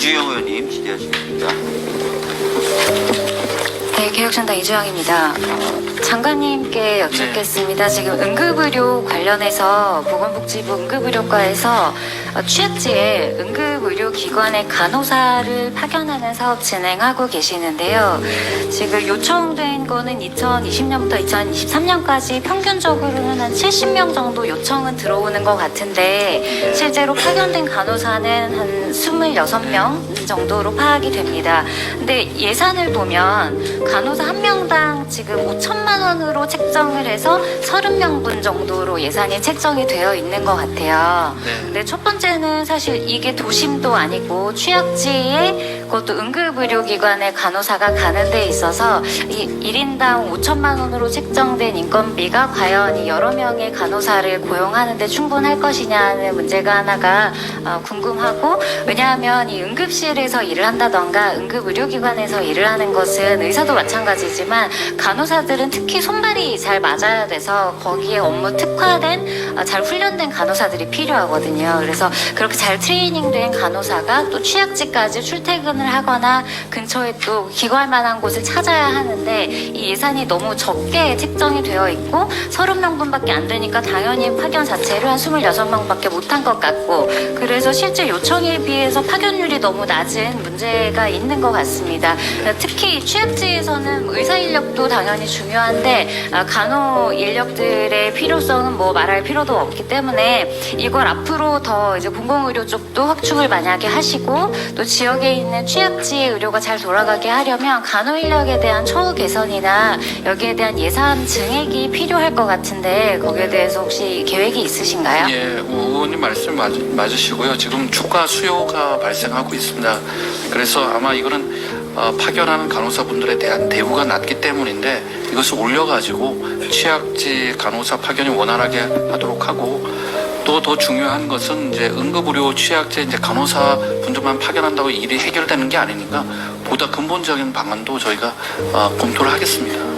이주영 의원님 질의하시겠습니다. 네, 개혁신당 이주영입니다. 장관님께 여쭙겠습니다. 지금 응급의료 관련해서 보건복지부 응급의료과에서 취약지에 응급의료기관의 간호사를 파견하는 사업 진행하고 계시는데요. 지금 요청된 거는 2020년부터 2023년까지 평균적으로는 한 70명 정도 요청은 들어오는 것 같은데 실제로 파견된 간호사는 한 26명 정도로 파악이 됩니다. 근데 예산을 보면 간호사 한 명당 지금 5천만 원으로 책정을 해서 30명분 정도로 예산이 책정이 되어 있는 것 같아요. 근데 첫 번째는 사실 이게 도심도 아니고 취약지에 그것도 응급의료기관에 간호사가 가는 데 있어서 이 1인당 5천만 원으로 책정된 인건비가 과연 이 여러 명의 간호사를 고용하는 데 충분할 것이냐는 문제가 하나가 궁금하고, 왜냐하면 이 응급실에서 일을 한다던가 응급의료기관에서 일을 하는 것은 의사도 마찬가지지만 간호사들은 특히 손발이 잘 맞아야 돼서 거기에 업무 특화된 잘 훈련된 간호사들이 필요하거든요. 그래서 그렇게 잘 트레이닝된 간호사가 또 취약지까지 출퇴근을 하거나 근처에 또 기거할 만한 곳을 찾아야 하는데 이 예산이 너무 적게 책정이 되어 있고 30명분밖에 안 되니까 당연히 파견 자체를 한 26명밖에 못한 것 같고, 그래서 실제 요청에 비해서 파견율이 너무 낮은 문제가 있는 것 같습니다. 특히 취약지에서는 의사 인력도 당연히 중요한데 간호 인력들의 필요성은 뭐 말할 필요도 없기 때문에 이걸 앞으로 더 이제 공공의료 쪽도 확충을 만약에 하시고 또 지역에 있는 취약지의 의료가 잘 돌아가게 하려면 간호 인력에 대한 처우 개선이나 여기에 대한 예산 증액이 필요할 것 같은데 거기에 대해서 혹시 계획이 있으신가요? 예, 의원님 말씀 맞으시고요. 지금 추가 수요가 발생하고 있습니다. 그래서 아마 이거는 파견하는 간호사분들에 대한 대우가 낮기 때문인데 이것을 올려가지고 취약지 간호사 파견이 원활하게 하도록 하고, 또 더 중요한 것은 이제 응급의료 취약제 이제 간호사 분들만 파견한다고 일이 해결되는 게 아니니까 보다 근본적인 방안도 저희가 검토를 하겠습니다.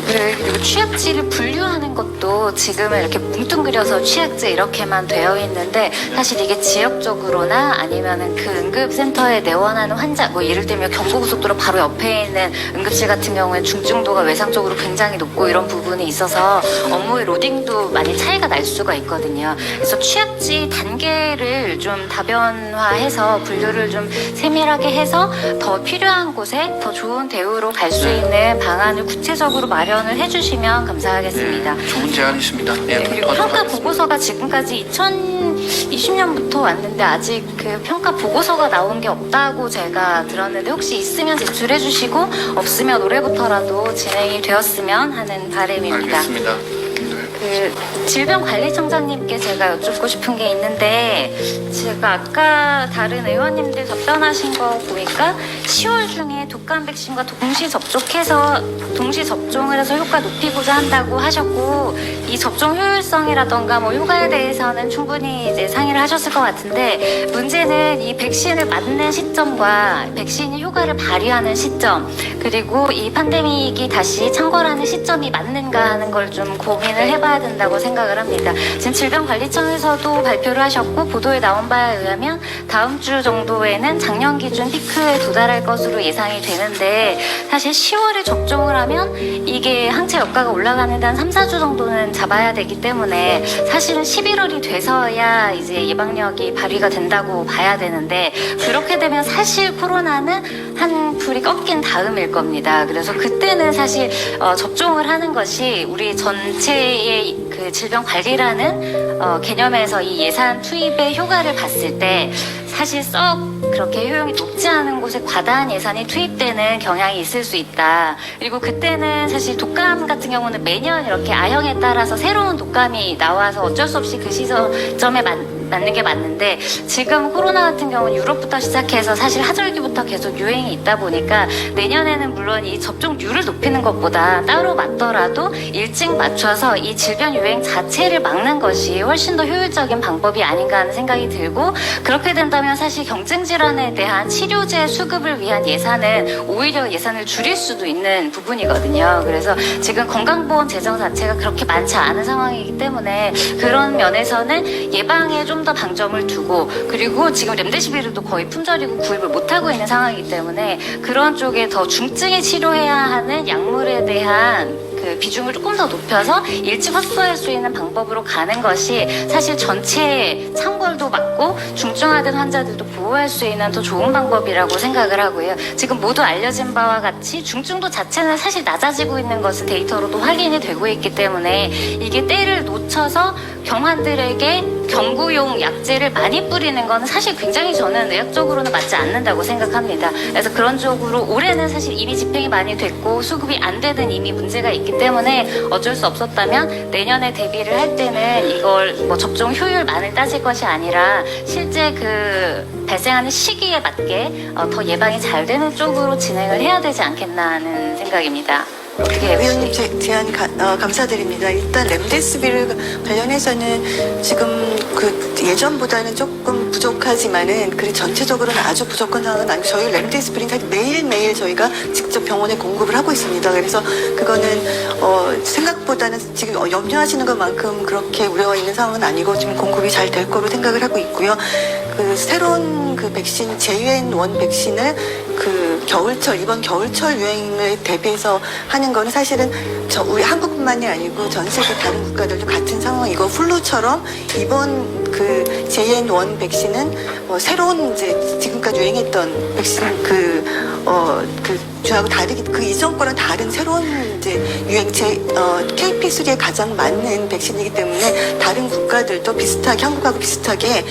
그리고 취약지를 분류하는 것도 지금은 이렇게 뭉뚱그려서 취약지 이렇게만 되어 있는데 사실 이게 지역적으로나 아니면은 그 응급센터에 내원하는 환자, 뭐 예를 들면 경부고속도로 바로 옆에 있는 응급실 같은 경우에 중증도가 외상적으로 굉장히 높고 이런 부분이 있어서 업무의 로딩도 많이 차이가 날 수가 있거든요. 그래서 취약지 단계를 좀 다변화해서 분류를 좀 세밀하게 해서 더 필요한 곳에 더 좋은 대우로 갈 수 있는 방안을 구체적으로 마련을 해주시면 감사하겠습니다. 네, 좋은 제안이십니다. 예, 그리고 평가 보고서가 지금까지 2020년부터 왔는데 아직 그 평가 보고서가 나온 게 없다고 제가 들었는데 혹시 있으면 제출해 주시고 없으면 올해부터라도 진행이 되었으면 하는 바람입니다. 알겠습니다. 그 질병관리청장님께 제가 여쭙고 싶은 게 있는데 제가 아까 다른 의원님들 답변하신 거 보니까 10월 중에 독감 백신과 동시 접종을 해서 효과 높이고자 한다고 하셨고, 이 접종 효율성이라던가 뭐 효과에 대해서는 충분히 이제 상의를 하셨을 것 같은데 문제는 이 백신을 맞는 시점과 백신이 효과를 발휘하는 시점, 그리고 이 팬데믹이 다시 창궐하는 시점이 맞는가 하는 걸 좀 고민을 해봐야 된다고 생각을 합니다. 지금 질병관리청에서도 발표를 하셨고 보도에 나온 바에 의하면 다음 주 정도에는 작년 기준 피크에 도달할 것으로 예상이 되는데 사실 10월에 접종을 하면 이게 항체 효과가 올라가는 데 한 3, 4주 정도는 잡아야 되기 때문에 사실은 11월이 돼서야 이제 예방력이 발휘가 된다고 봐야 되는데 그렇게 되면 사실 코로나는 한 풀이 꺾인 다음일 겁니다. 그래서 그때는 사실 접종을 하는 것이 우리 전체의 그 질병 관리라는 개념에서 이 예산 투입의 효과를 봤을 때 사실 썩 그렇게 효용이 높지 않은 곳에 과다한 예산이 투입되는 경향이 있을 수 있다. 그리고 그때는 사실 독감 같은 경우는 매년 이렇게 아형에 따라서 새로운 독감이 나와서 어쩔 수 없이 그 시점에 맞는 게 맞는데 지금 코로나 같은 경우는 유럽부터 시작해서 사실 하절기부터 계속 유행이 있다 보니까 내년에는 물론 이 접종률을 높이는 것보다 따로 맞더라도 일찍 맞춰서 이 질병 유행 자체를 막는 것이 훨씬 더 효율적인 방법이 아닌가 하는 생각이 들고, 그렇게 된다면 사실 경증 질환에 대한 치료제 수급을 위한 예산은 오히려 예산을 줄일 수도 있는 부분이거든요. 그래서 지금 건강보험 재정 자체가 그렇게 많지 않은 상황이기 때문에 그런 면에서는 예방에 좀 좀 더 방점을 두고, 그리고 지금 렘데시비르도 거의 품절이고 구입을 못하고 있는 상황이기 때문에 그런 쪽에 더 중증에 치료해야 하는 약물에 대한 그 비중을 조금 더 높여서 일찍 확보할 수 있는 방법으로 가는 것이 사실 전체 창궐도 막고 중증화된 환자들도 보호할 수 있는 더 좋은 방법이라고 생각을 하고요. 지금 모두 알려진 바와 같이 중증도 자체는 사실 낮아지고 있는 것은 데이터로도 확인이 되고 있기 때문에 이게 때를 놓쳐서 병환들에게 경구용 약제를 많이 뿌리는 건 사실 굉장히 저는 의학적으로는 맞지 않는다고 생각합니다. 그래서 그런 쪽으로 올해는 사실 이미 집행이 많이 됐고 수급이 안 되는 이미 문제가 있기 때문에 어쩔 수 없었다면 내년에 대비를 할 때는 이걸 뭐 접종 효율만을 따질 것이 아니라 실제 그 발생하는 시기에 맞게 더 예방이 잘 되는 쪽으로 진행을 해야 되지 않겠나 하는 생각입니다. 어떻게 위원님 제안 감사드립니다. 일단 렘데시비르 관련해서는 지금 그 예전보다는 조금 부족하지만은 그래 전체적으로는 아주 부족한 상황은 아니고 저희 렘데시비르는 사실 매일매일 저희가 직접 병원에 공급을 하고 있습니다. 그래서 그거는 생각보다는 지금 염려하시는 것만큼 그렇게 우려가 있는 상황은 아니고 지금 공급이 잘 될 거로 생각을 하고 있고요. 그 새로운 그 백신 JN1 백신을 그 겨울철 이번 겨울철 유행을 대비해서 하는 거는 사실은 우리 한국뿐만이 아니고 전 세계 다른 국가들도 같은 상황이고 플루처럼 이번 그 JN1 백신은 새로운 이제 지금까지 유행했던 백신 주하고 다르게 그 이전 거랑 다른 새로운 이제 유행체 KP3에 가장 맞는 백신이기 때문에 다른 국가들도 비슷하게 한국하고 비슷하게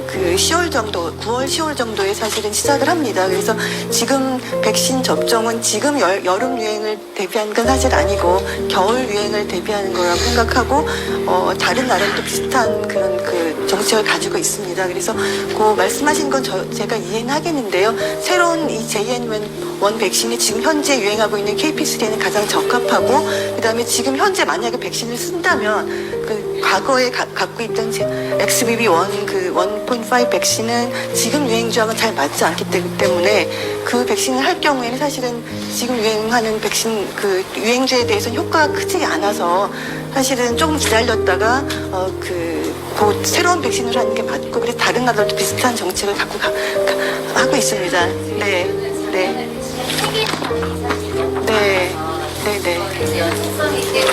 그 10월 정도 9월 10월 정도에 사실은 시작을 합니다. 그래서 지금 백신 접종은 지금 여름 유행을 대비한 건 사실 아니고 겨울 유행을 대비하는 거라고 생각하고 다른 나라도 비슷한 그런 그 정책을 가지고 있습니다. 그래서 그 말씀하신 건 제가 이해는 하겠는데요. 새로운 이 JN1 백신이 지금 현재 유행하고 있는 KP3에는 가장 적합하고 그다음에 지금 현재 만약에 백신을 쓴다면 그 과거에 갖고 있던 XBB1 그 1.5 백신은 지금 유행주하고는 잘 맞지 않기 때문에 그 백신을 할 경우에는 사실은 지금 유행하는 백신 그 유행주에 대해서는 효과가 크지 않아서 사실은 조금 기다렸다가 그 새로운 백신을 하는 게 맞고 그래서 다른 나라들도 비슷한 정책을 갖고 하고 있습니다. 네. 네. 네. 그래서 연속성 있게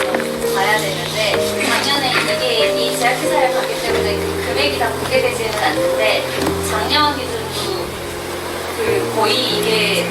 봐야 되는데 작년에 이게 이 제약 회사를 갔기 때문에 그 금액이 다 공개되지는 않는데 작년 기준으로 그 거의 이게